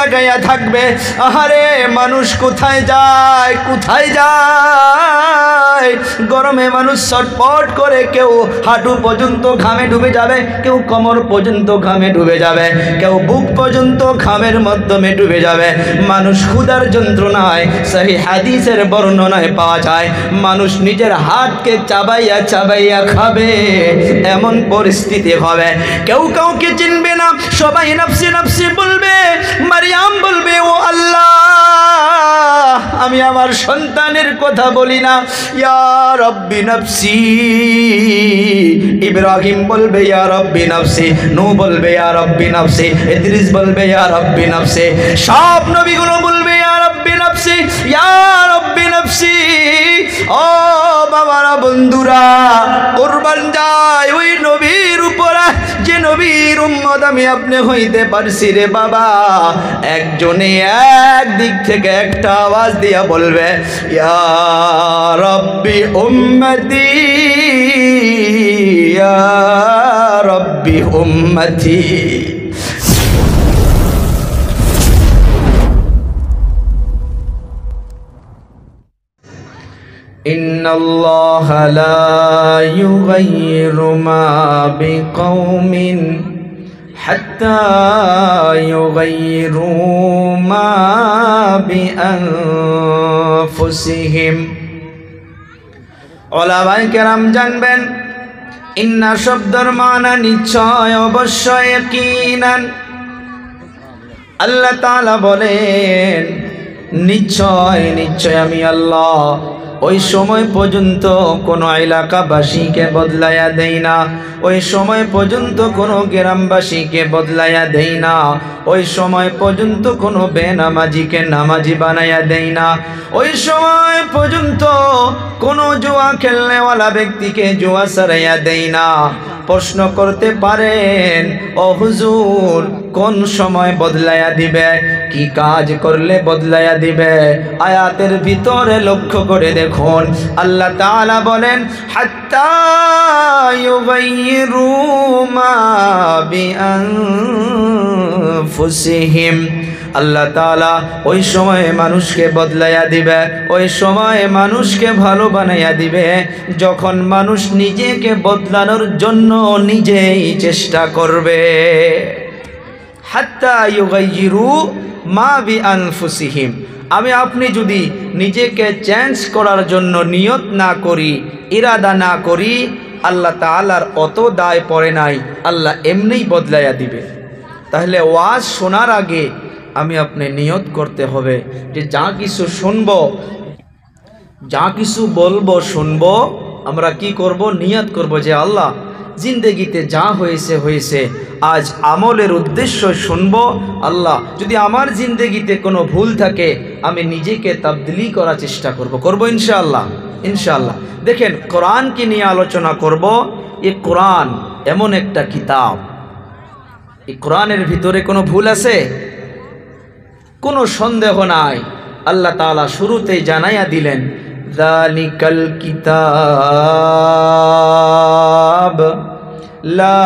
তাকাইয়া থাকবে। আহারে মানুষ কোথায় যায়, কোথায় যায়? গরমে মানুষ ছটফট করে, কেউ হাঁটু পর্যন্ত ঘামে ডুবে যাবে, কেউ কোমর পর্যন্ত ঘামে ডুবে যাবে, কেউ বুক পর্যন্ত ঘামের মাধ্যমে ডুবে যাবে। মানুষ ক্ষুধার যন্ত্রণায়, সহিহ হাদিসের বর্ণনায় পাওয়া যায়, মানুষ নিজের হাতকে চাবাইয়া চাবাইয়া খাবে, এমন পরিস্থিতি হবে। কেউ কাউকে চিনবে না, সবাই নফসি নফসি বলবে। মারিয়াম বলবে, ও আল্লাহ, আমি আমার সন্তানের কথা বলি না, ইয়া রব্বি নফসি। ইব্রাহিম বলবে ইয়া রব্বি নফসি, নূহ বলবে ইয়া রব্বি নফসি, ইদ্রিস বলবে ইয়া রব্বি নফসি, সব নবীগুলো বলবে ইয়া রব্বি নফসি, ইয়া রব্বি নফসি। ও বাবারা, বন্ধুরা, কুরবান যায় ওই নবীর উপরে যে নবীর উম্মত আমি আপনি হইতে পারছি রে বাবা। একজনে এক দিক থেকে একটা আওয়াজ দিয়া বলবে, ইয়া রব্বি উম্মতি, ইয়া রব্বি উম্মতি। ইন্নাল্লাহা লা ইউগাইয়িরু মা বিকাউমিন হাত্তা ইউগাইয়িরু মা বিআনফুসিহিম। উলামায়ে কেরাম জানবেন, ইন্না শব্দের মানা নিশ্চয়, অবশ্যই, ইয়াকিনান। আল্লাহ তাআলা বলেন, নিশ্চয় নিশ্চয় আমি আল্লাহ ওই সময় পর্যন্ত কোনো এলাকাবাসীকে বদলাইয়া দেই না, ওই সময় পর্যন্ত কোনো গ্রামবাসীকে বদলাইয়া দেই না, ওই সময় পর্যন্ত কোনো বেনামাজিকে নামাজি বানাইয়া দেই না, ওই সময় পর্যন্ত কোনো জুয়া খেলনেওয়ালা ব্যক্তিকে জুয়া ছাড়াইয়া দেই না। প্রশ্ন করতে পারেন, ও হুজুর, কোন সময় বদলাইয়া দিবে, কি কাজ করলে বদলাইয়া দিবে? আয়াতের ভিতরে লক্ষ্য করে দেখুন, আল্লাহ তাআলা বলেন, হাত্তা ইউগাইয়িরু মা বিআনফুসিহিম। আল্লাহ তাআলা ওই সময় মানুষকে বদলাইয়া দিবে, ওই সময় মানুষকে ভালো বানাইয়া দিবে যখন মানুষ নিজেকে বদলানোর জন্য নিজেই চেষ্টা করবে। হাত্তা ইউগাইয়িরু মা বিআনফুসিহিম। আমি আপনি যদি নিজেকে চেঞ্জ করার জন্য নিয়ত না করি, ইরাদা না করি, আল্লাহ তাআলার অত দায় পড়ে নাই, আল্লাহ এমনিই বদলাইয়া দিবে। তাহলে ওয়াজ শোনার আগে আমি আপনি নিয়ত করতে হবে যে যা কিছু শুনবো, যা কিছু বলবো শুনবো, আমরা কি করব? নিয়ত করব যে আল্লাহ, জিন্দেগিতে যা হয়েছে হয়েছে, আজ আমলের উদ্দেশ্য শুনবো। আল্লাহ, যদি আমার জিন্দেগিতে কোনো ভুল থাকে আমি নিজেকে তাবদীলি করার চেষ্টা করব ইনশাআল্লাহ, ইনশাআল্লাহ। দেখেন, কোরআনকে নিয়ে আলোচনা করব। এই কোরআন এমন একটা কিতাব, এই কোরআনের ভিতরে কোনো ভুল আছে? কোনো সন্দেহ নাই। আল্লাহ তাআলা শুরুতেই জানাইয়া দিলেন, যালিকাল কিতাব লা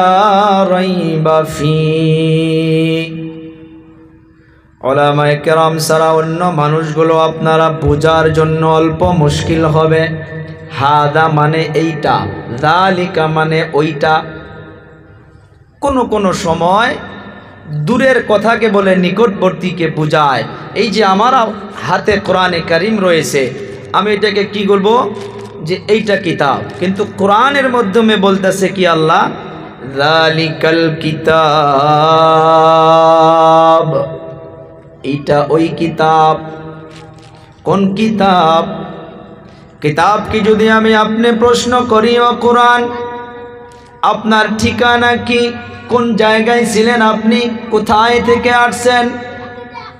রাইবা ফীহ। উলামায়ে কেরাম ছাড়া অন্য মানুষগুলো আপনারা বোঝার জন্য অল্প মুশকিল হবে। হাদা মানে এইটা, যালিকা মানে ওইটা। কোনো সময় দূরের কথাকে বলে নিকটবর্তীকে বোঝায়। এই যে আমার হাতে কোরআনে কারিম রয়েছে, আমি এটাকে কি বলবো? যে এইটা কিতাব, কিন্তু কোরআনের মাধ্যমে বলতেছে কি আল্লাহ, যালিকাল কিতাব, এইটা ওই কিতাব। কোন কিতাব? কিতাব কি যদি আমি আপনি প্রশ্ন করি, ও কোরআন, আপনার ঠিকানা কি? কোন জায়গায় ছিলেন আপনি? কোথায় থেকে আসছেন?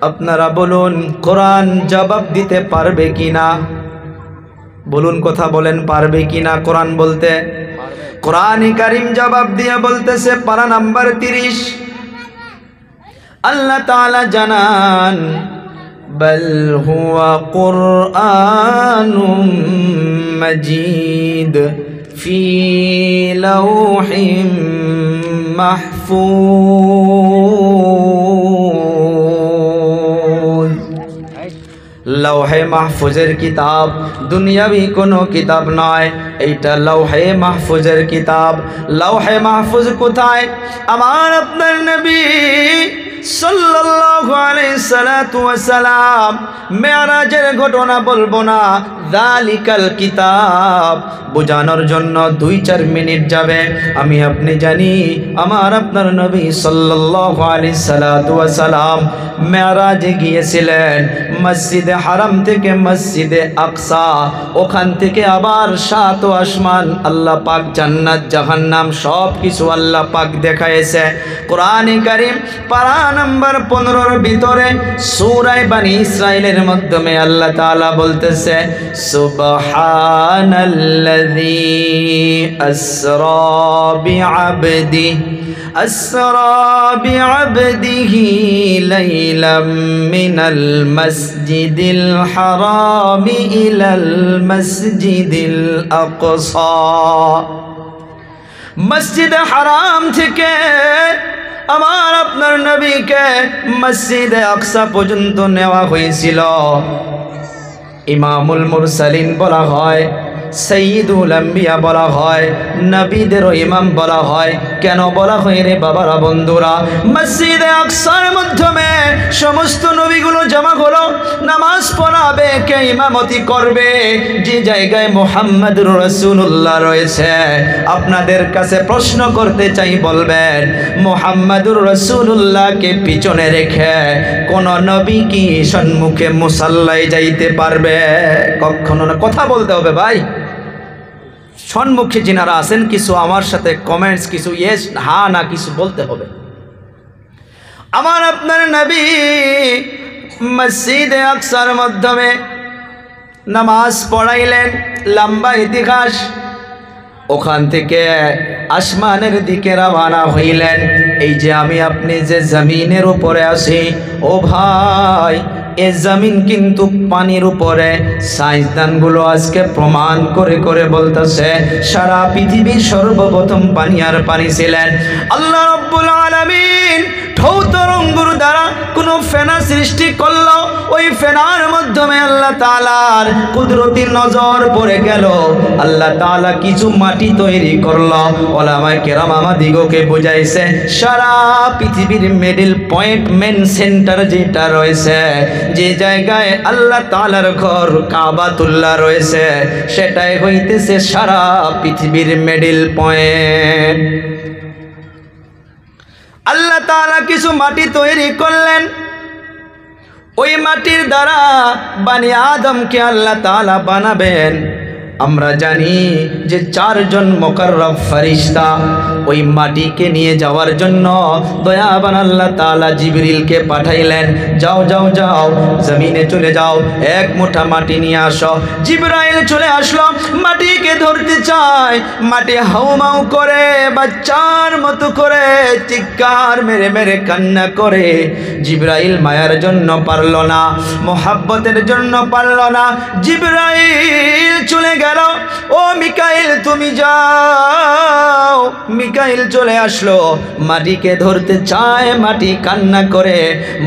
আপনারা বলুন, কোরআন জবাব দিতে পারবে কিনা? বলুন, কথা বলেন, পারবে কিনা কোরআন বলতে? কোরআনে কারীম জবাব দিয়ে বলতেছে, পারা নাম্বার 30, আল্লাহ তাআলা জানান, বল হুয়া কুরআনুম মাজিদ ফি লাওহিম মাহফুজ। লৌহে মাহফুজের কিতাব, দুনিয়াবি কোনো কিতাব নয়, এইটা লৌহে মাহফুজের কিতাব। লৌহে মাহফুজ কোথায়? আমার আপনার নবী সাল্লাল্লাহু আলাইহি সাল্লাতু ওয়া সালাম মেরাজের ঘটনা বলবো না, যালিকাল কিতাব বোঝানোর জন্য 2-4 মিনিট যাবে। আমি আপনি জানি আমার আপনার নবী সাল্লাল্লাহু আলাইহি সাল্লাতু ওয়া সালাম মেরাজে গিয়েছিলেন মসজিদে হারাম থেকে মসজিদে আকসা, ওখান থেকে আবার 7 আসমান, আল্লাহ পাক জান্নাত জাহান্নাম সব কিছু আল্লাহ পাক দেখাইছে। কোরআনে কারীম পারা নম্বর 15 ভিতরে সূরা বনী ইসরাইলের মাধ্যমে আল্লাহ তাআলা বলতেছে, সুবহানাল্লাযী আসরা বিআবদিহি লাইলাম মিনাল মাসজিদিল হারামি ইলাল মাসজিদিল আকসা। মসজিদে হারাম থেকে আমার আপনার নবীকে মসজিদে আকসা পর্যন্ত নেওয়া হয়েছিল। ইমামুল মুরসালিন বলা হয়, সৈয়দুল আম্বিয়া বলা হয়, নবীদেরও ইমাম বলা হয়। কেন বলা হয় রে বাবারা বন্ধুরা? মসজিদে আকসার মাধ্যমে সমস্ত নবীগুলো জমা হলো, নামাজ পড়াবে কে, ইমামতি করবে? যে জায়গায় মুহাম্মদুর রাসূলুল্লাহ রয়েছে। আপনাদের কাছে প্রশ্ন করতে চাই, বলবেন মুহাম্মদুর রাসূলুল্লাহকে পিছনে রেখে কোন নবী কি সম্মুখে মুসাল্লায় যাইতে পারবে? কখনো না। কথা বলতে হবে ভাই। সম্মুখে যিনারা আছেন কিছু আমার সাথে কমেন্টস, কিছু ইয়েস হা না কিছু বলতে হবে। আমার আপনার নবী মসজিদে আকসার মাধ্যমে নামাজ পড়াইলেন, লম্বা ইতিহাস। ওখান থেকে আসমানের দিকে রওনা হইলেন। এই যে আমি আপনি যে জমিনের উপরে আছি, ও ভাই, এ জমিন কিন্তু পানির উপরে। সায়েন্সদানগুলো আজকে প্রমাণ করে করে বলতেছে সারা পৃথিবীর সর্বপ্রথম পানি আর পানি ছিলেন আল্লাহ রাব্বুল আলামিন। ঢেউ তরঙ্গের দ্বারা কোনো ফেনা সৃষ্টি করলো, ওই ফেনার মাধ্যমে আল্লাহ তাআলার কুদরতি নজর পড়ে গেল। আল্লাহ তাআলা কিছু মাটি তৈরি করলো। ওলামায়ে কেরাম আমাদিগকে বুঝাইছে সারা পৃথিবীর মিডল পয়েন্ট, মেন সেন্টার যেটা রয়েছে, যে জায়গায় আল্লাহ তাআলার ঘর কাবাতুল্লাহ রয়েছে, সেটাই হইতেছে সারা পৃথিবীর মিডল পয়েন্ট। আল্লাহ তাআলা কিছু মাটি তৈরি করলেন। ওই মাটির দ্বারা বানি আদমকে আল্লাহ তাআলা বানাবেন। আমরা জানি যে 4 জন মুকাররব ফেরেশতা ওই মাটিকে নিয়ে যাওয়ার জন্য দয়াবান আল্লাহ তাআলা জিবরিলকে পাঠাইলেন, যাও যাও যাও জমিনে চলে যাও, এক মুঠা মাটি নিয়ে আসো। জিবরাইল চলে আসলো, মাটিকে ধরতে চায়, মাটি হাউমাউ করে বাচ্চার মতো করে চিৎকার মেরে মেরে কান্না করে। জিবরাইল মায়ার জন্য পারল না, মোহাব্বতের জন্য পারল না। জিবরাইল চলে গেল, ও মিকাইল তুমি যাও। মিকাইল চলে আসলো, মাটিকে ধরতে চায়, মাটি কান্না করে,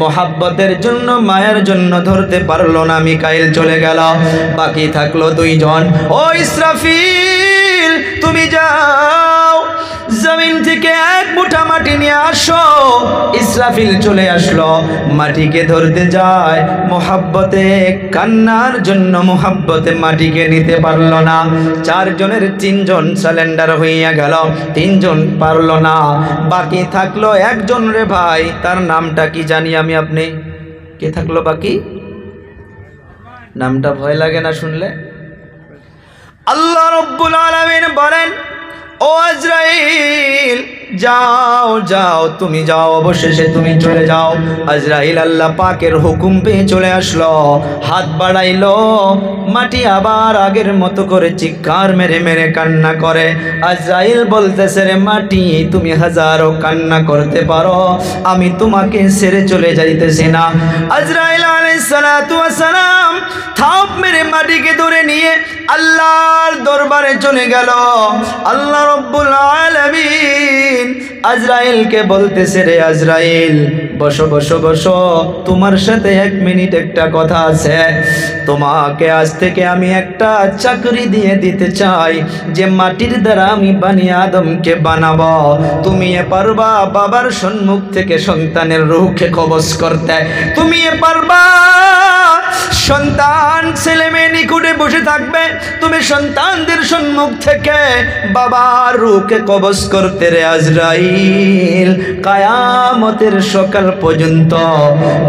মোহাব্বতের জন্য মায়ের জন্য ধরতে পারলো না। মিকাইল চলে গেল, বাকি থাকলো 2 জন। ও ইসরাফিল তুমি যাও, জমিন থেকে এক মুঠা মাটি নিয়ে আসো। ইসরাফিল চলে আসলো, মাটিকে ধরতে যায়, মোহাব্বতে কান্নার জন্য মোহাব্বতে মাটিকে নিতে পারলো না। 4 জনের 3 জন সিলিন্ডার হইয়া গেল, 3 জন পারলো না। বাকি থাকলো 1 জন রে ভাই, তার নামটা কি জানি আমি আপনি? কে থাকলো বাকি? নামটা ভয় লাগে না শুনলে? আল্লাহ রাব্বুল আলামিন বলেন, ও আজরাইল যাও যাও তুমি যাও, অবশেষে তুমি চলে যাও। আজরাইল আল্লাহ পাকের হুকুম পেয়ে চলে আসলো, হাত বাড়াইলো, মাটি আবার আগের মতো করে চিৎকার মেরে মেরে কান্না করে। আজরাইল বলতেছে, রে মাটি তুমি হাজারো কান্না করতে পারো, আমি তোমাকে ছেড়ে চলে যাইতেছি না। আজরাইল আলাইহিস সালাতু ওয়াস সালাম থাপ মেরে মাটিকে ধরে নিয়ে আল্লাহর দরবারে চলে গেল। আল্লাহ রাব্বুল আলামিন আজরাইলকে বলতেছে, রে আজরাইল বসো বসো বসো, তোমার সাথে 1 মিনিট একটা কথা আছে। তোমাকে আজ থেকে আমি একটা চাকরি দিয়ে দিতে চাই, যে মাটির দ্বারা আমি বানি আদমকে বানাবো। তুমি পারবা বাবার সম্মুখ থেকে সন্তানের রূহকে কবজ করতে? তুমি পারবা? সন্তান ছেলে মেয়ে নিকটে বসে থাকবে, তুমি সন্তানদের সম্মুখ থেকে বাবার রূহকে কবজ করতে? রে আজরাইল, কিয়ামতের সকাল পর্যন্ত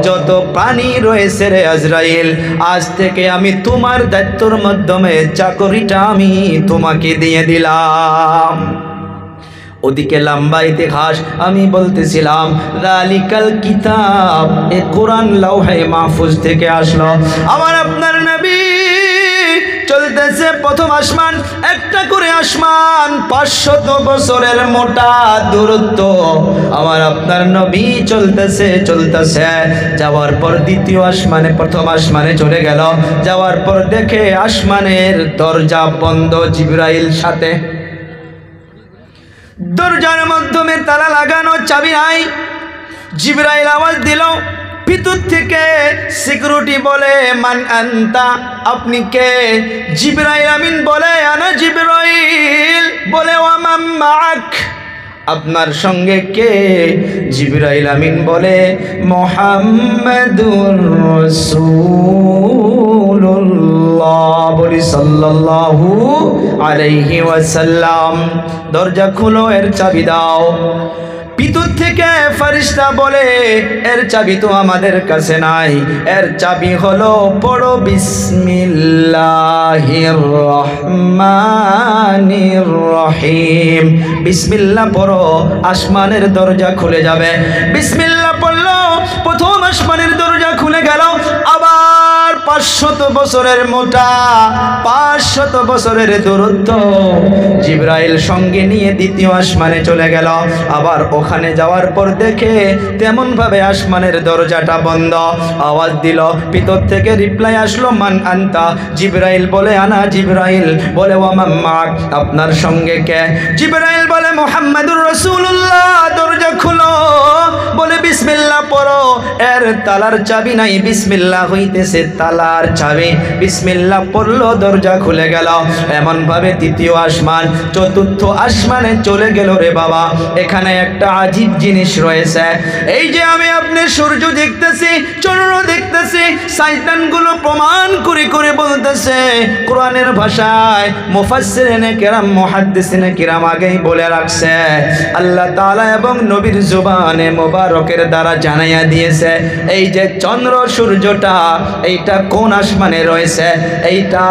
যত প্রাণী রয়েছে রে আজরাইল, আজ থেকে আমি তোমার দায়িত্বের মাধ্যমে চাকরিটা আমি তোমাকে দিয়ে দিলাম। ওদিকে লম্বা ইতিহাস, আমি বলতেছিলাম যালিকাল কিতাব, এ কোরআন লৌহে মাহফুজ থেকে আসলো। আমার আপনার নবী চলতেছে প্রথম আসমান, একটা করে আসমান, 500 বছরের মোটা দূরত্ব। আমার আপনার নবী চলতেছে চলতেছে, যাওয়ার পর দ্বিতীয় আসমানে, প্রথম আসমানে চলে গেল। যাওয়ার পর দেখে আসমানের দরজা বন্ধ, জিবরাইল সাথে, দরজার মাধ্যমে তালা লাগানো, চাবি নাই। জিবরাইল আওয়াজ দিল ভিতর থেকে, সিকিউরিটি বলে মান আনতা, আপনি কে? জিবরাইল আমিন বলে আনা জিবরাইল। বলে ওয়া মান মাআক, আপনার সঙ্গে কে? জিবরাইল আমিন বলে মুহাম্মাদুর রাসূলুল্লাহ, বলি সাল্লাল্লাহু আলাইহি ওয়াসাল্লাম। দরজা খুলো, এর চাবি দাও। ভিতর থেকে ফেরেশতা বলে এর চাবি তো আমাদের কাছে নাই, এর চাবি হলো পড়ো বিসমিল্লাহির রহমানির রহিম। বিসমিল্লাহ পড়ো, আসমানের দরজা খুলে যাবে। বিসমিল্লাহ পড়লো, প্রথম আসমানের দরজা খুলে গেল। আবার 500 বছরের মোটা, 500 বছরের দূরত্ব। জিবরাইল সঙ্গে নিয়ে দ্বিতীয় আসমানে চলে গেল। আবার ওখানে যাওয়ার পর দেখে তেমন ভাবে আসমানের দরজাটা বন্ধ। আওয়াজ দিল, ভিতর থেকে রিপ্লাই আসলো মান আনতা। জিবরাইল বলে আনা জিবরাইল। বলে ওয়া মান মাক, আপনার সঙ্গে কে? জিবরাইল বলে মুহাম্মাদুর রাসূলুল্লাহ। দরজা খুলো, বলে বিসমিল্লাহ পড়ো, এর তালার চাবি নাই, বিসমিল্লাহ হইতেছে তালার চাবি। বিসমিল্লাহ পড়লো, দরজা খুলে গেল। এমন ভাবে তৃতীয় আসমান, চতুর্থ আসমানে চলে গেল। রে বাবা, এখানে একটা আজীব জিনিস রয়েছে। এই যে আমি আপনি সূর্য দেখতেছি, চন্দ্র দেখতেছি, শয়তানগুলো প্রমাণ করে করে বলতেছে কোরআনের ভাষায়, মুফাসসিরিনে কেরাম, মুহাদ্দিসিনে কেরাম আগেই বলে রাখছে, আল্লাহ তাআলা এবং নবীর জবানে মোবারকের দ্বারা জানাইয়া দিয়েছে এই যে চন্দ্র সূর্যটা, এইটা কোন আসমানে রয়েছে? এইটা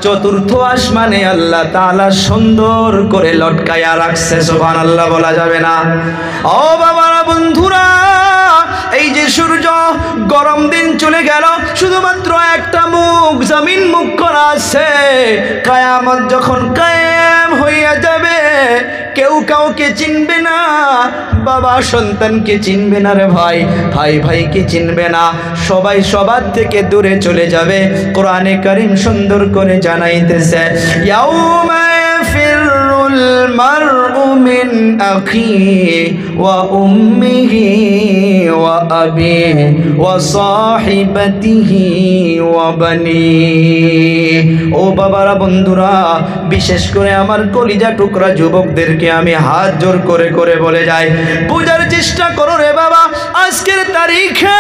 চতুর্থ আসমানে আল্লাহ তাআলা সুন্দর করে লটকায়া রাখছে। সুবহানাল্লাহ বলা যাবে না? ও বাবারা, বন্ধুরা, এই যে সূর্য, গরম দিন চলে গেল, শুধুমাত্র একটা মুখ, জমিন মুখ করা আছে। কিয়ামত যখন কায়েম হইয়া যাবে, কেউ কাউকে চিনবে না। বাবা সন্তানকে চিনবে না রে ভাই, ভাই ভাইকে চিনবে না। সবাই সবার থেকে দূরে চলে যাবে। কোরআনে কারীম সুন্দর করে জানাইতেছে, ইয়াউমা ইয়াফিরুল মারউ মিন আখিহি ওয়া উম্মিহি ওয়া আবিহি ওয়া সাহিবাতিহি ওয়া বানিহি। ও বাবারা, বন্ধুরা, বিশেষ করে আমার কলিজা টুকরা যুবকদেরকে আমি হাত জোর করে করে বলে যাই, বুঝার চেষ্টা করো রে বাবা। আজকের তারিখে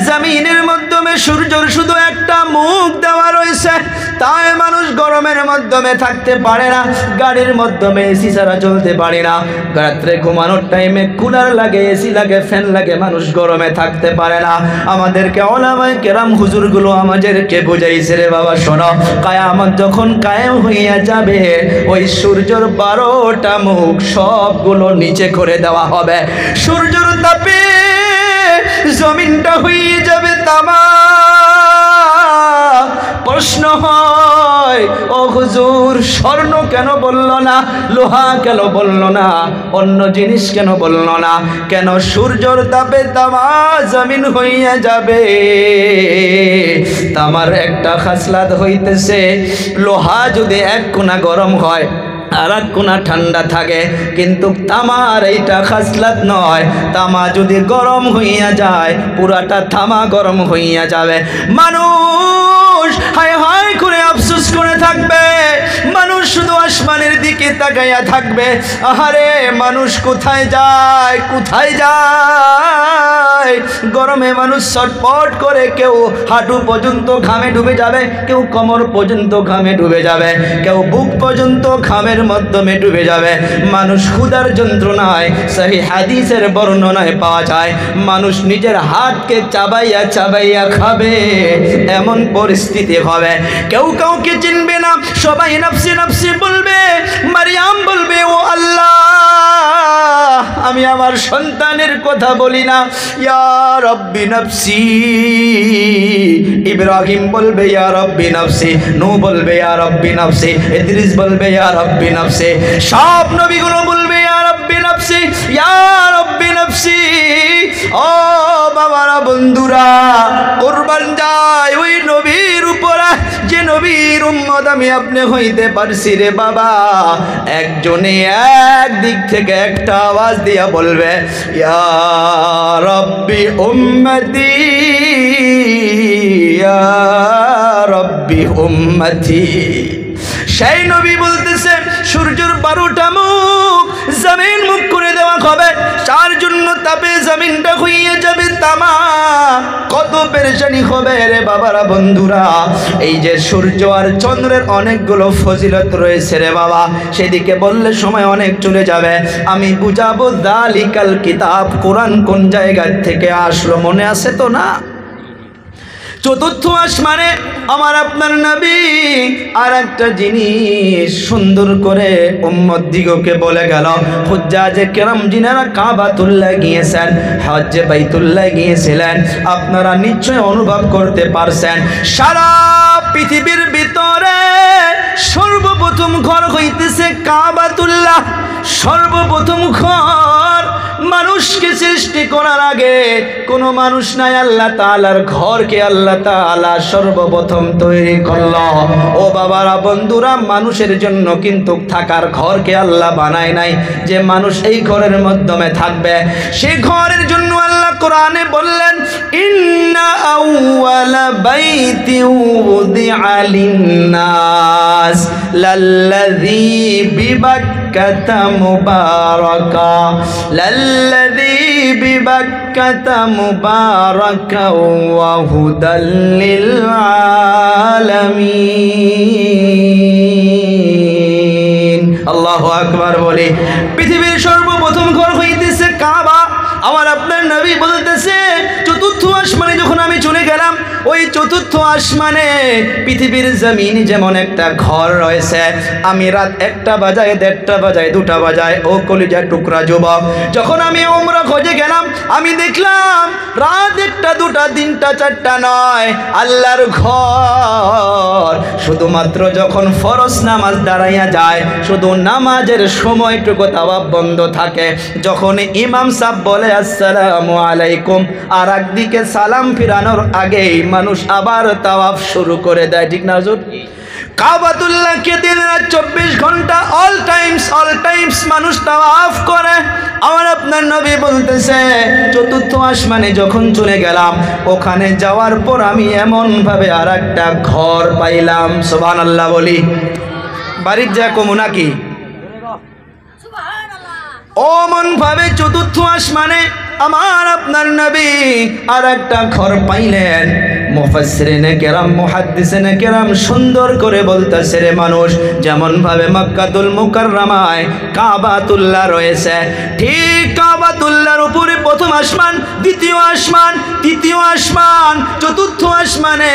জমিনের মাধ্যমে সূর্যের শুধু একটা মুখ দেওয়া রয়েছে, তাই মানুষ গরমের মাধ্যমে থাকতে পারে না, গাড়ির মাধ্যমে এসি ছাড়া চলতে পারে না, রাত্রে ঘুমানোর টাইমে কুলার লাগে, এসি লাগে, ফ্যান লাগে, মানুষ গরমে থাকতে পারে না। আমাদেরকে ওলামায়ে কেরাম হুজুরগুলো আমাদেরকে বুঝাইছে, রে বাবা শোনো, কিয়ামত যখন কায়েম হইয়া যাবে, ওই সূর্যের 12টা মুখ সবগুলো নিচে করে দেওয়া হবে। সূর্যের তাপে জমিনটা হয়ে যাবে তামা। প্রশ্ন হয়, ও হুজুর, স্বর্ণ কেন বলল না, লোহা কেন বলল না, অন্য জিনিস কেন বলল না? কেন? সূর্যের তাপে তামা জমিন হইয়া যাবে। তামার একটা খাসলাত হইতেছে, লোহা যদি এক কোনা গরম হয়, আর এক কোনা ঠান্ডা থাকে, কিন্তু তামার এইটা খাসলাত নয়। তামা যদি গরম হইয়া যায়, পুরাটা তামা গরম হইয়া যাবে। মানুষ হায় হায় করে আফসোস করে থাকবে, মানুষ শুধু আসমানের দিকে তাকাইয়া থাকবে। আহারে মানুষ কোথায় যায়, কোথায় যায়? গরমে মানুষ ছটফট করে, কেউ হাঁটু পর্যন্ত ঘামে ডুবে যাবে, কেউ কোমর পর্যন্ত ঘামে ডুবে যাবে, কেউ বুক পর্যন্ত ঘামের মাধ্যমে ডুবে যাবে। মানুষ ক্ষুধার যন্ত্রণায়, সহিহ হাদিসের বর্ণনায় পাওয়া যায়, মানুষ নিজের হাতকে চাবাইয়া চাবাইয়া খাবে, এমন পরিস্থিতি হবে। কেউ কাউকে চিনবে না, সবাই নফসি নফসি বলবে। মারিয়াম বলবে, ও আল্লাহ, আমি আমার সন্তানের কথা বলি না, ইয়া রব্বি নফসি। ইব্রাহিম বলবে ইয়া রব্বি নফসি, নূহ বলবে ইয়া রব্বি নফসি, ইদ্রিস বলবে ইয়া রব্বি নফসি, সব নবীগুলো বলবে ইয়া রব্বি নফসি, ইয়া রব্বি নফসি। ও বাবারা, বন্ধুরা, কুরবান যায় ওই নবীর উপরে যে নবীর উম্মত আমি আপনি হইতে পারছি রে বাবা। একজনে এক দিক থেকে একটা আওয়াজ দিয়া বলবে, ইয়া রব্বি উম্মতি, ইয়া রব্বি উম্মতি। সেই নবী বলতেছে, সূর্যের 12টা মুখ, জমিন মুখ করে দেওয়া হবে, তার জন্য তাপে জমিনটা হইয়া যাবে তামা। কত পেরেশানি হবে রে বাবারা, বন্ধুরা। এই যে সূর্য আর চন্দ্রের অনেকগুলো ফজিলত রয়েছে রে বাবা, সেদিকে বললে সময় অনেক চলে যাবে। আমি বুঝাবো যালিকাল কিতাব, কোরআন কোন জায়গা থেকে আসলো মনে আছে তো না? চতুর্থ আসমানে আমার আপনার নবী আর একটা জিনিস সুন্দর করে উম্মত দিগকে বলে গেল। হুজ্জাজে কেরাম যিনারা কাবাতুল্লাহ গিয়েছেন, হজ্জে বাইতুল্লাহ গিয়েছিলেন, আপনারা নিশ্চয় অনুভব করতে পারছেন, সারা পৃথিবীর ভিতরে সর্বপ্রথম ঘর হইতেছে কাবাতুল্লাহ। সর্বপ্রথম ঘর, মানুষকে সৃষ্টি করার আগে কোনো মানুষ নাই, আল্লাহ তাআলার ঘরকে আল্লাহ তাআলা সর্বপ্রথম তৈরি করল। ও বাবারা, বন্ধুরা, মানুষের জন্য কিন্তু থাকার ঘরকে আল্লাহ বানায় নাই যে মানুষ এই ঘরের মাধ্যমে থাকবে। সেই ঘরের জন্য আল্লাহ কোরআনে বললেন, ইন্না আউওয়ালা বাইতি উযিআ লিন-নাস লাল্লাযী বিবাক্কাতা মুবারাকা, লাল্লাযী বিবাক্কাতা মুবারাকা ওয়া হুদাল লিল আলামিন। আল্লাহু আকবার বলে। পৃথিবীর সর্বপ্রথম ঘর হইতেছে কাবা। আমার আপনার নবী বলতেছে, চতুর্থ আসমানে যখন আমি চলে গেলাম, ওই চতুর্থ আসমানে পৃথিবীর জমিন যেমন একটা ঘর রয়েছে। আমি রাত 1টা বাজায়, 1:30 বাজায়, 2টা বাজায়, ও কলিজার টুকরা যুবক, যখন আমি উমরা খোঁজে গেলাম, আমি দেখলাম রাত 1টা, 2টা, 3টা, 4টা নয়, আল্লাহর ঘর। শুধুমাত্র যখন ফরজ নামাজ দাঁড়াইয়া যায়, শুধু নামাজের সময়টুকু তাওয়াফ বন্ধ থাকে। যখন ইমাম সাহেব বলে আসসালামু আলাইকুম, আর একদিকে সালাম ফিরানোর আগেই মানুষ আবার তাওয়াফ শুরু করে দেয়, ঠিক না হুজুর? কাবাতুল্লাহকে দিন রাত 24 ঘন্টা অল টাইমস মানুষ তাওয়াফ করে। আমার আপনার নবী বলতেছে, চতুর্থ আসমানে যখন চলে গেলাম, ওখানে যাওয়ার পর আমি এমন ভাবে আর একটা ঘর পাইলাম। সুবহানাল্লাহ বলি। বাড়ির যা কমু নাকি? ওমন ভাবে চতুর্থ আসমানে আমার আপনার নবী আর একটা ঘর পাইলেন। মুফাসসিরিনে কেরাম, মুহাদ্দিসিনে কেরাম সুন্দর করে বলতেছে, রে মানুষ যেমন ভাবে মক্কাতুল মুকাররমায় কাবাতুল্লাহ রয়েছে, ঠিক কাবাতুল্লাহর উপরে প্রথম আসমান, দ্বিতীয় আসমান, তৃতীয় আসমান, চতুর্থ আসমানে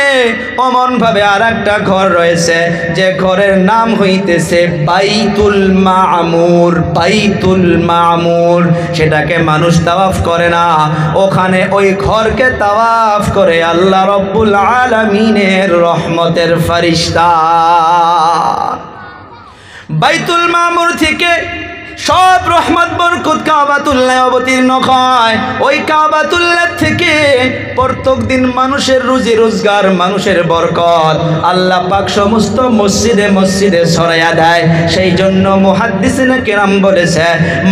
অমন ভাবে আর একটা ঘর রয়েছে, যে ঘরের নাম হইতেছে বাইতুল মামুর। বাইতুল মামুর, সেটাকে মানুষ তাওয়াফ করে না, ওখানে ওই ঘরকে তাওয়াফ করে আল্লাহ রব্বুল আলামিনের রহমতের ফেরেশতা। বাইতুল মামুর থেকে সব রহমত বরকত কাবাতুল্লাহ অবতীর্ণ হয়। ওই কাবাতুল্লাহ থেকে প্রত্যেক দিন মানুষের রুজি রোজগার, মানুষের বরকত আল্লাহ পাক সমস্ত মসজিদে মসজিদে ছড়াইয়া দেয়। সেই জন্য মুহাদ্দিসিনে কেরাম বলেছে,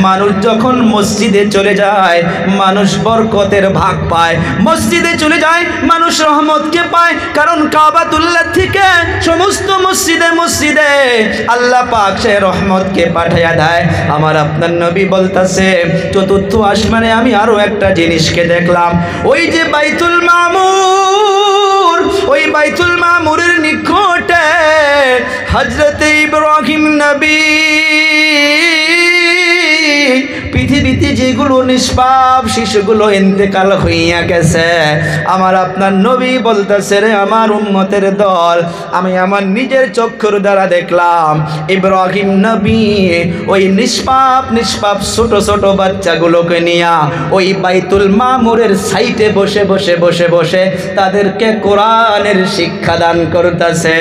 মানুষ যখন মসজিদে চলে যায় মানুষ বরকতের ভাগ পায়, মসজিদে চলে যায় মানুষ রহমতকে পায়। কারণ কাবাতুল্লাহ থেকে সমস্ত মসজিদে মসজিদে আল্লাহ পাক সে রহমতকে পাঠাইয়া দেয়। আমার আপনার নবী বলতেছে, চতুর্থ আসমানে আমি আরো একটা জিনিসকে দেখলাম। ওই যে বাইতুল মামুর, ওই বাইতুল মামুরের নিকটে হযরতে ইব্রাহিম নবী পৃথিবীতে যেগুলো নিষ্পাপ শিশুগুলো ইন্তেকাল হইয়া গেছে, আমার আপনার নবী বলতেছে, রে আমার উম্মতের দল, আমি আমার নিজের চক্ষুর দ্বারা দেখলাম ইব্রাহিম নবী ওই নিষ্পাপ নিষ্পাপ ছোট ছোট বাচ্চাগুলোকে নিয়া ওই বাইতুল মামুরের সাইটে বসে বসে বসে বসে তাদেরকে কোরআনের শিক্ষা দান করতেছে।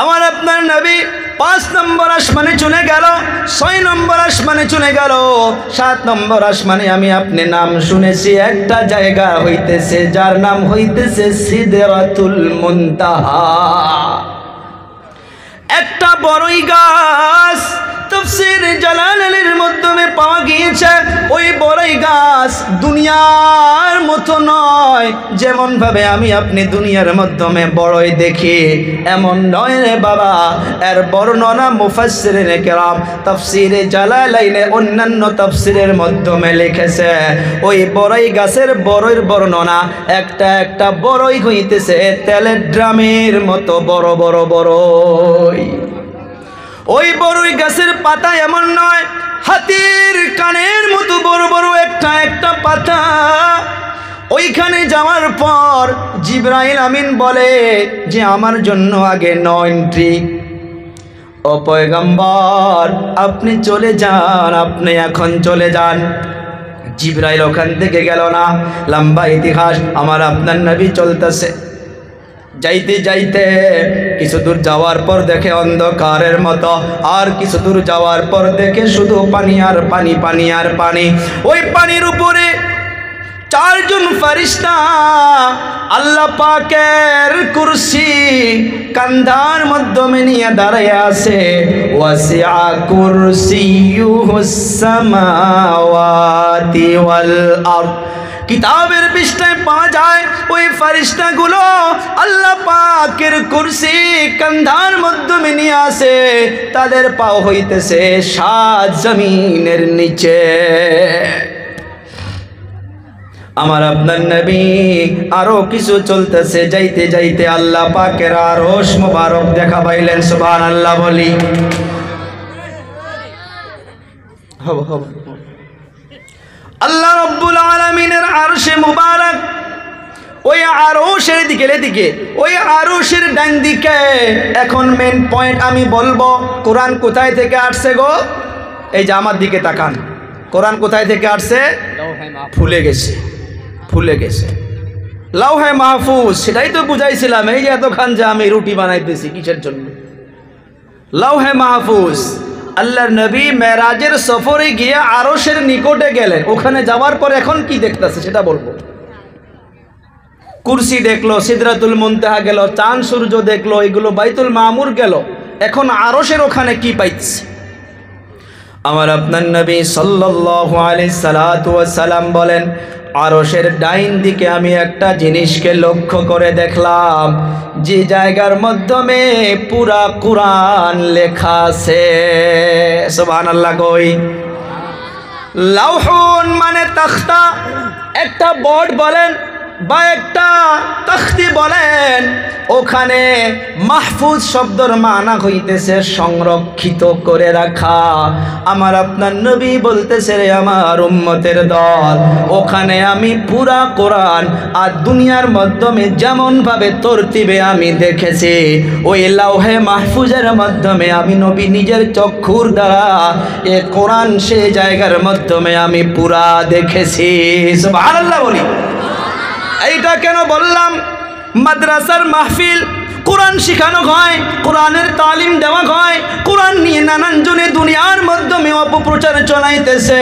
আমার আপনার নবী 5 নম্বর আসমানে চলে গেল, 6 নম্বর আসমানে চলে গেল, 7 নম্বর আসমানে আমি আপনি নাম শুনেছি একটা জায়গা হইতেছে যার নাম হইতেছে সিদরাতুল মুনতাহা। একটা বড়ই গাছ তাফসীর জালালাইনের মাধ্যমে পাওয়া গিয়েছে। ওই বড়ই গাছ দুনিয়ার মতো নয়, যেমন ভাবে আমি আপনি দুনিয়ার মাধ্যমে বড়ই দেখি এমন নয় রে বাবা। এর বর্ণনা মুফাসসিরিনে কেরাম তাফসীরে জালালাইনে অন্যান্য তাফসীরের মাধ্যমে লিখেছে। ওই বড়ই গাছের বড়ইর বর্ণনা, একটা একটা বড়ই হইতেছে তেলের ড্রামের মতো বড় বড় বড়ই। ওই বড়ই গাছের পাতা এমন নয়, হাতির কানের মতো বড় বড় একটা একটা পাতা। ওইখানে যাওয়ার পর জিবরাইল আমিন বলে যে আমার জন্য আগে নো এন্ট্রি, ও পয়গম্বর আপনি চলে যান, আপনি এখন চলে যান। জিবরাইল ওখান থেকে গেল না। লম্বা ইতিহাস। আমার আপনার নবী চলতেছে, যাইতে যাইতে কিছু দূর যাওয়ার পর দেখে অন্ধকারের মতো, আর কিছু দূর যাওয়ার পর দেখে শুধু পানি আর পানি, পানি আর পানি। ওই পানির উপরে 4 জন ফেরেশতা আল্লাহ পাকের কুরসি কান্ধার মাধ্যমে নিয়ে দাঁড়ায় আছে। ওয়াসিআ কুরসিয়ুহুস সামাওয়াতি ওয়াল আরদ। কিতাবের পৃষ্ঠায় পাওয়া যায় ওই ফেরেশতাগুলো আল্লাহ পাকের কুরসি কান্ধার মাধ্যমে নিয়ে আসে, তাদের পাও হইতেছে 7 জমিনের নিচে। আমার আপনার নবী আরো কিছু চলতেছে, যাইতে যাইতে আল্লাহ পাকের আরশ মুবারক দেখা পাইলেন। সুবহানাল্লাহ বলি। আল্লাহ রাব্বুল আলামিনের আরশে মুবারক, ওই আরশের দিকে ওই আরশের ডান দিকে। এখন মেন পয়েন্ট আমি বলবো, কোরআন কোথায় থেকে আসছে গো? এই যে আমার দিকে তাকান, কোরআন কোথায় থেকে আসছে? ভুলে গেছে, ভুলে গেছে। লাউহে মাহফুজ, সেটাই তো বুঝাইছিলাম। এই যে এতক্ষণ যে আমি রুটি বানাইতেছি কিসের জন্য? লাউহে মাহফুজ। আল্লাহর নবী মেরাজের সফরে গিয়ে আরশের নিকটে গেলেন। ওখানে যাওয়ার পর এখন কি দেখতেছে সেটা বলবো। কুরসি দেখলো, সিদরাতুল মুনতাহা গেল, চাঁদ সূর্য দেখলো, এগুলো বাইতুল মামুর গেল। এখন আরশের ওখানে কি পাইছে? আমার আপনার নবী সাল্লাল্লাহু আলাইহি সাল্লাতু ওয়াস সালাম বলেন, আরশের ডাইন দিকে আমি একটা জিনিসকে লক্ষ্য করে দেখলাম, যে জায়গার মাধ্যমে পুরা কুরআন লেখা আছে। সুবহানাল্লাহ কই? লাউহুন মানে তখতা, একটা বোর্ড বলেন বা একটা তখতি বলেন। ওখানে মাহফুজ শব্দের মানা হইতেছে সংরক্ষিত করে রাখা। আমার আপনার নবী বলতেছে, রে আমার উম্মতের দল, ওখানে আমি পুরা কোরআন আর দুনিয়ার মাধ্যমে যেমন ভাবে তরতিবে আমি দেখেছি, ওই লাউহে মাহফুজের মাধ্যমে আমি নবী নিজের চক্ষুর দ্বারা এ কোরআন সে জায়গার মাধ্যমে আমি পুরা দেখেছি। সুবহানাল্লাহ বলি। এইটা কেন বললাম? মাদ্রাসার মাহফিল, কোরআন শেখানো হয়, কোরআনের তালিম দেওয়া হয়, কোরআন নিয়ে নানান জনে দুনিয়ার মাধ্যমে অপপ্রচার চলাইতেছে।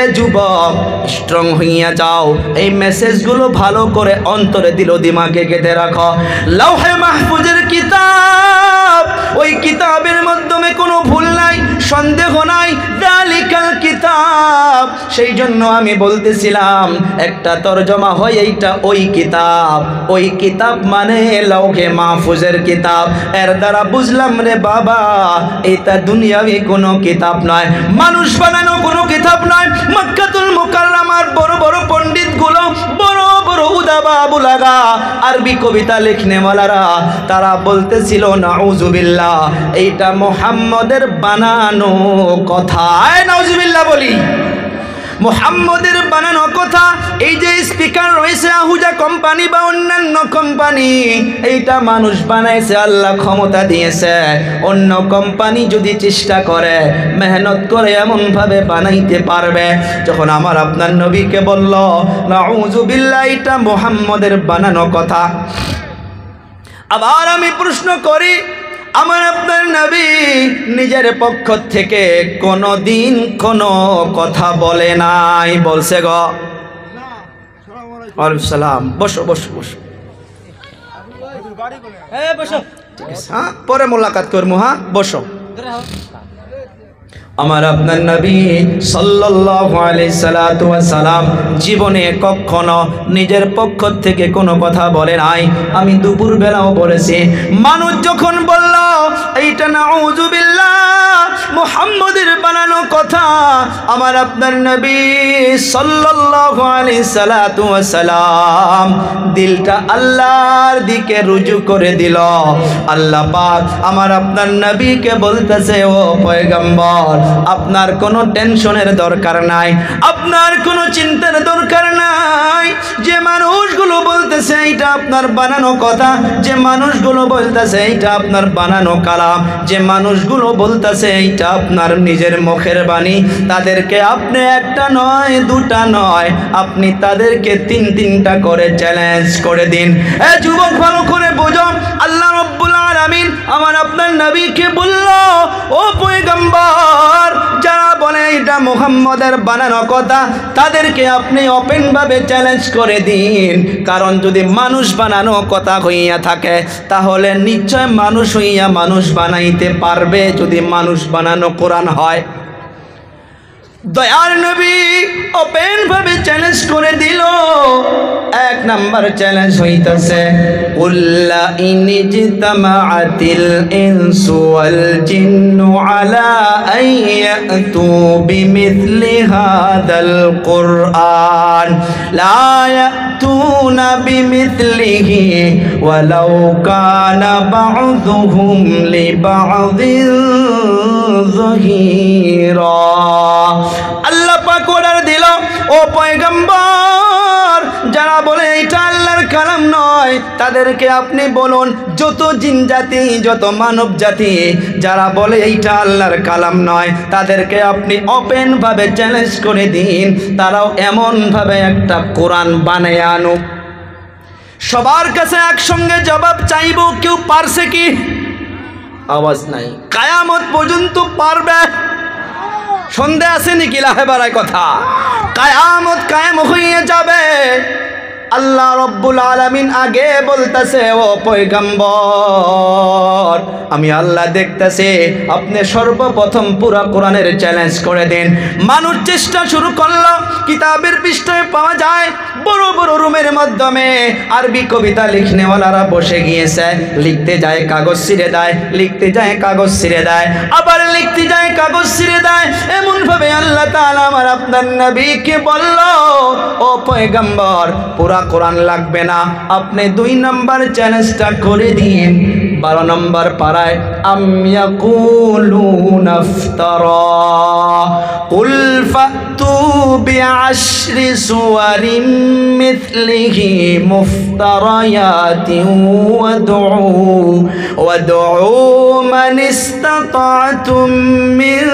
এ যুবক, স্ট্রং হইয়া যাও, এই মেসেজগুলো ভালো করে অন্তরে দিল দিমাগে গেঁথে রাখো। লাউহে মাহফুজের কিতাব, ওই কিতাবের মাধ্যমে কোনো ভুল নাই, সন্দেহ নাই, যালিকাল কিতাব। সেই জন্য আমি বলতেছিলাম একটা তরজমা হয় এইটা ওই কিতাব, ওই কিতাব মানে লাউহে মাহফুজের কিতাব। এর দ্বারা বুঝলাম রে বাবা, এটা দুনিয়াবি কোনো কিতাব নয়, মানুষ বানানো কোনো কিতাব নয়। মক্কাতুল মুকাররমার বড় বড় পণ্ডিতগুলো, বড় বড় উদাবা বুলাগা, আরবি কবিতা লিখনেওয়ালারা, তারা বলতেছিল নাউজুবিল্লাহ, এইটা মুহাম্মদের বানানো কথা। নাউজুবিল্লাহ বলি, মুহাম্মদের বানানো কথা। এই যে স্পিকার রয়েছে আহুজা কোম্পানি বা অন্যান্য কোম্পানি, এইটা মানুষ বানাইছে, আল্লাহ ক্ষমতা দিয়েছে। অন্য কোম্পানি যদি চেষ্টা করে, মেহনত করে, এমনভাবে বানাইতে পারবে। যখন আমার আপনার নবীকে বলল নাউজুবিল্লাহ, এটা মুহাম্মদের বানানো কথা। আবার আমি প্রশ্ন করি, আমার আপনার নবী নিজের পক্ষ থেকে কোনো দিন কোনো কথা বলে নাই? বলছে গো? ওয়ালাইকুম সালাম। বসো বসো বসো, হ্যাঁ পরে মোলাকাত করবো। হ্যাঁ বসো। আমার আপনার নবী সাল্লাল্লাহু আলাইহি সাল্লাতু ওয়াস সালাম জীবনে কখনো নিজের পক্ষ থেকে কোনো কথা বলে নাই। আমি দুপুর বেলাও বলেছি, মানুষ যখন বলল এইটা নাউজুবিল্লাহ মুহাম্মদের বানানো কথা, আমার আপনার নবী সাল্লাল্লাহু আলাইহি সাল্লাতু ওয়াস সালাম দিলটা আল্লাহর দিকে রুজু করে দিল। আল্লাহ পাক আমার আপনার নবীকে বলতেছে, ও পয়গম্বর, আপনার কোনো টেনশনের দরকার নাই, আপনার কোনো চিন্তার দরকার নাই। যে মানুষগুলো বলতেছে এইটা আপনার বানানো কথা, যে মানুষগুলো বলতেছে এইটা আপনার বানানো কালাম, যে মানুষগুলো বলতেছে এইটা আপনার নিজের মুখের বাণী, তাদেরকে আপনি একটা নয় দুটা নয়, আপনি তাদেরকে তিনটা করে চ্যালেঞ্জ করে দিন। এ যুবক, ভালো করে বোঝো, আল্লাহ রাব্বুল আলামিন আমার আপনার নবীকে বলল, ও পয়গম্বর, যারা বলে এটা মুহাম্মদের বানানো কথা, তাদেরকে আপনি ওপেন ভাবে চ্যালেঞ্জ করে দিন। কারণ যদি মানুষ বানানো কথা হইয়া থাকে, তাহলে নিশ্চয় মানুষ হইয়া মানুষ বানাইতে পারবে, যদি মানুষ বানানো কোরআন হয়। দয়ার নবী ওপেন ভাবে চ্যালেঞ্জ করে দিল। এক নাম্বার চ্যালেঞ্জ হইতাছে, উল্লা ইনজিতামাআতিল ইনসু ওয়াল জিন্নু আলা আইয়াতু বিমিথলি হাদাল কুরআন লা ইয়াতুনা বিমিথলিহি ওয়ালাউ কানা বা'দুহুম লিবা'দিন যহিরা। আল্লাহ পাক অর্ডার দিল, ও পয়গম্বর, যারা বলে এটা আল্লাহর কালাম নয়, তাদেরকে আপনি বলুন, যত জিন জাতি, যত মানব জাতি যারা বলে এইটা আল্লাহর কালাম নয়, তাদেরকে আপনি ওপেন ভাবে চ্যালেঞ্জ করে দিন, তারাও এমন ভাবে একটা কোরআন বানিয়ে আনুক। সবার কাছে একসঙ্গে জবাব চাইব, কেউ পারছে কি? আওয়াজ নাই। কিয়ামত পর্যন্ত পারবে? সন্দেহ আছে নাকি? লাহে বাড়ায় কথা। কিয়ামত কায়েম হয়ে যাবে। আল্লাহ রব্বুল আলামিন আগে বলতেছে, ও পয়গম্বর, আমি আল্লাহ দেখতেছি, আপনি সর্বপ্রথম পুরা কোরআনের চ্যালেঞ্জ করে দিন। মানুষ চেষ্টা শুরু করলো, কিতাবের পৃষ্ঠায় পাওয়া যায়, বড় বড় রুমের মাধ্যমে আরবি কবিতা লিখনেওয়ালারা বসে গিয়েছে, লিখতে যায় কাগজ ছিঁড়ে দেয়, লিখতে যায় কাগজ ছিঁড়ে দেয়, আবার লিখতে যায় কাগজ ছিঁড়ে দেয়। এমন ভাবে আল্লাহ তাআলা আমার আপনার নবীকে বলল, ও পয়গম্বর, পুরা কোরআন লাগবে না, আপনি 2 নাম্বার চ্যালেঞ্জটা করে দিন। 12 নম্বর পারায়, আম ইয়াকুলুনা ইফতারা কুল ফাতু বিআশরি সুওয়ারিন মিথলিহি মুফতারায়াতিন ওয়াদউ মান ইসতাতা'তুম মিন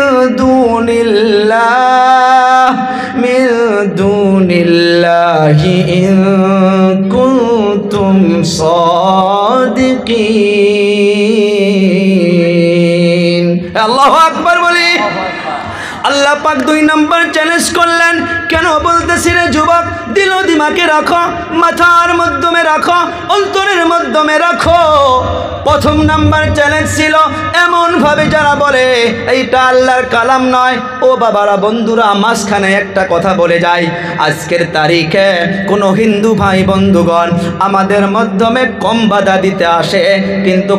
দুনিল্লাহি ইন কুনতুম সাদিকিন। আল্লাহ পাক 2 নম্বর চ্যালেঞ্জ করলেন। কেন বলতেছি রে যুবক, দিল দিমাকে রাখো, মাথার মাধ্যমে রাখো, অন্তরের মাধ্যমে রাখো। প্রথম নাম্বার চ্যালেঞ্জ ছিল এমন ভাবে যারা বলে এইটা আল্লাহর কালাম নয়। ও বাবারা, বন্ধুরা, মাঝখানে একটা কথা বলে যায়। আজকের তারিখে কোনো হিন্দু ভাই বন্ধুগণ আমাদের মাধ্যমে কম বাধা দিতে আসে, কিন্তু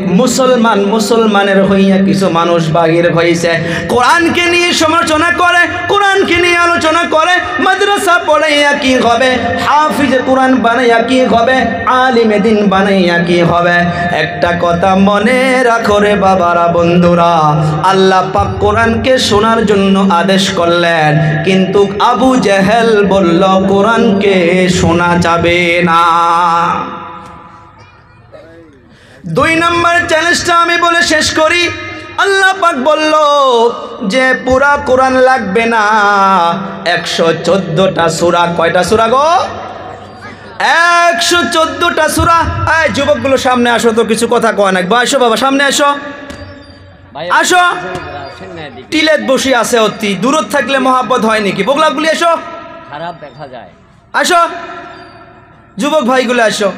মুসলমানের হইয়া কিছু মানুষ বাহির হয়েছে, কোরআনকে নিয়ে সমালোচনা করে, কোরআনকে নিয়ে আলোচনা করে। মাদ্রাসা পড়াইয়া কি হবে, হাফিজ কোরআন বানাইয়া কি হবে, আলিমে দিন বানাইয়া কি হবে? একটা কথা মনে রাখো রে বাবারা, বন্ধুরা, আল্লাহ পাক কোরআনকে শোনার জন্য আদেশ করলেন, কিন্তু আবু জেহেল বলল কোরআনকে শোনা যাবে না। 2 নম্বর চ্যালেঞ্জটা আমি বলে শেষ করি। আল্লাহ পাক বলল যে পুরা কোরআন লাগবে না, 114টা সূরা। কয়টা সূরা গো? 114টা সূরা। এই যুবকগুলো সামনে আসো তো, কিছু কথা কয় না। আসো বাবা, সামনে আসো, আসো। টিলেত বসে আছে, অতি দূরত থাকলে মহাব্বত হয় নাকি? বগলাগুলি আসো, খারাপ দেখা যায়। আসো যুবক ভাইগুলো, আসো।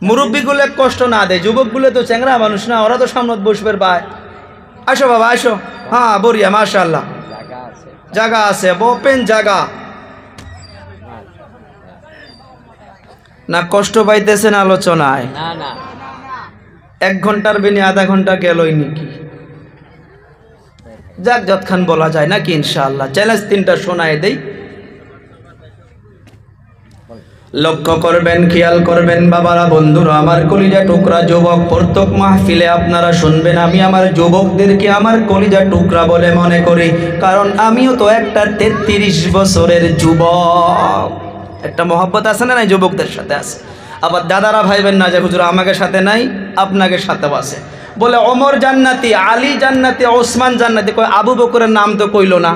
মুরব্বীগুলো কষ্ট না দেয়, যুবকগুলো তো চ্যাংরা মানুষ না, ওরা তো সামনে বসবে ভাই। আসো বাবা, আসো। হ্যাঁ, বড়িয়া, মাশাআল্লাহ, জায়গা আছে, ওপেন জায়গা না। কষ্ট পাইতেছেন আলোচনায়? না না, 1 ঘন্টার বিনি আধা ঘন্টা গেলই নাকি? যাক, যতক্ষণ বলা যায় নাকি, ইনশাআল্লাহ। চ্যালেঞ্জ 3টা শোনায় দেই, লক্ষ্য করবেন, খেয়াল করবেন বাবারা, বন্ধুরা, আমার কলিজা টুকরা যুবক, প্রত্যেক মাহফিলে আপনারা শুনবেন আমি আমার যুবকদেরকে আমার কলিজা টুকরা বলে মনে করি, কারণ আমিও তো একটা 33 বছরের যুবক। একটা মহব্বত আছে না নাই? যুবকদের সাথে আছে। আবার দাদারা ভাইবেন না যে হুজুর আমাকে সাথে নাই, আপনাকে সাথেও আছে। বলে ওমর জান্নাতি, আলী জান্নাতি, ওসমান জান্নাতি, কই আবু বকরের নাম তো কইলো না।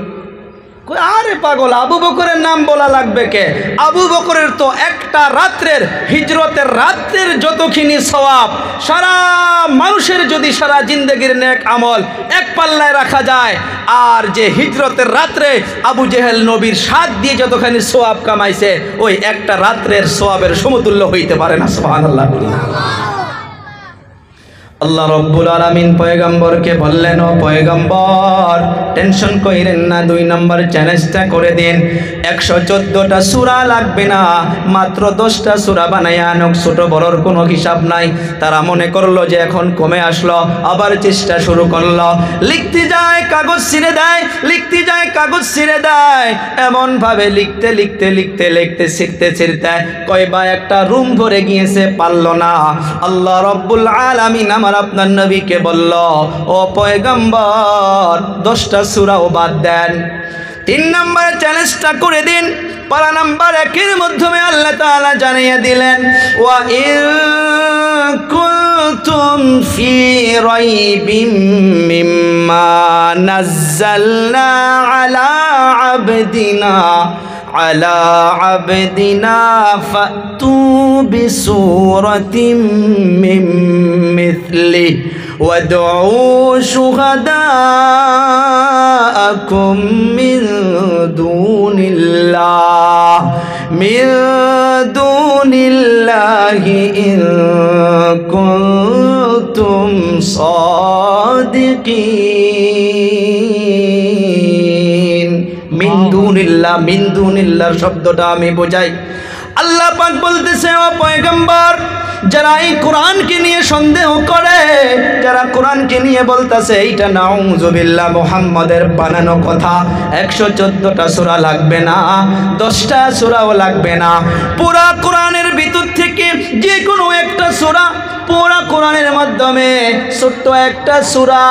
আরে পাগল, আবু বকরের নাম বলা লাগবে কে? আবু বকরের তো একটা রাত্রের, হিজরতের রাত্রের যতখানি সওয়াব, সারা মানুষের যদি সারা জিন্দেগির নেক আমল এক পাল্লায় রাখা যায়, আর যে হিজরতের রাত্রে আবু জেহেল নবীর সাথ দিয়ে যতখানি সওয়াব কামাইছে, ওই একটা রাত্রের সওয়াবের সমতুল্য হইতে পারে না। সুবহানাল্লাহ। আল্লাহ রব্বুল আলামিন পয়গম্বরকে বললেন, ও পয়গম্বর, টেনশন কইরেন না, 2 নম্বর চ্যালেঞ্জটা করে দিন। 114টা সূরা লাগবে না, মাত্র 10টা সূরা বানাইয়া আনুক, ছোট বড়র কোনো হিসাব নাই। তারা মনে করলো যে এখন কমে আসলো, আবার চেষ্টা শুরু করলো। লিখতে যায় কাগজ ছিঁড়ে দেয়, লিখতে যায় কাগজ ছিঁড়ে দেয়, এমন ভাবে লিখতে লিখতে লিখতে লিখতে ছিঁড়তে ছিঁড়তে কয়বা একটা রুম ভরে গিয়েছে, পারলো না। আল্লাহ রব্বুল আলামিন আমার আপনার নবীকে বলল, ও পয়গম্বর, 10টা সূরাও বাদ দেন। 3 নম্বর চ্যালেঞ্জটা করে দিন। পারা নাম্বার 1-এর মাধ্যমে আল্লাহ তাআলা জানিয়ে দিলেন, ওয়া ইন কুনতুম ফি রাইবিম মিম্মা নাযালনা আলা আবদিনা ফাতু বিসূরাতিন মিন মিথলিহি ওয়াদউ শুহাদাআকুম মিন দুনিল্লাহি ইন কুনতুম সাদিকিন। মিন দুনিল্লাহ শব্দটা আমি বোঝাই। আল্লাহ পাক বলতেছে, ও পয়গম্বর, যারা এই কোরআনকে নিয়ে সন্দেহ করে, যারা কোরআনকে নিয়ে বলতেছে এইটা নাউজুবিল্লাহ মুহাম্মাদের বানানো কথা, 114টা সূরা লাগবে না, 10টা সূরাও লাগবে না, পুরা কোরআনের ভিতর থেকে যে কোনো একটা সূরা, পুরা কোরআনের মাধ্যমে ছোট্ট একটা সূরা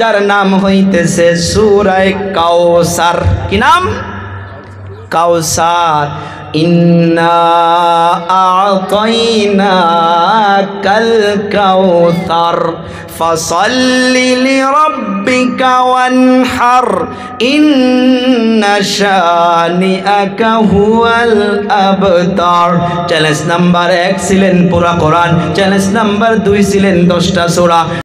যার নাম হইতেছে সূরা কাউসার। কি নাম? কাউসার। ইন্না আ'তাইনাকাল কাউসার ফাসাল্লি লিরাব্বিকা ওয়ানহার ইন্না শানিআকা হুয়াল আবতার। চ্যালেঞ্জ নাম্বার 1 ছিলেন পুরা কোরআন, চ্যালেঞ্জ নাম্বার 2 ছিলেন 10টা সূরা।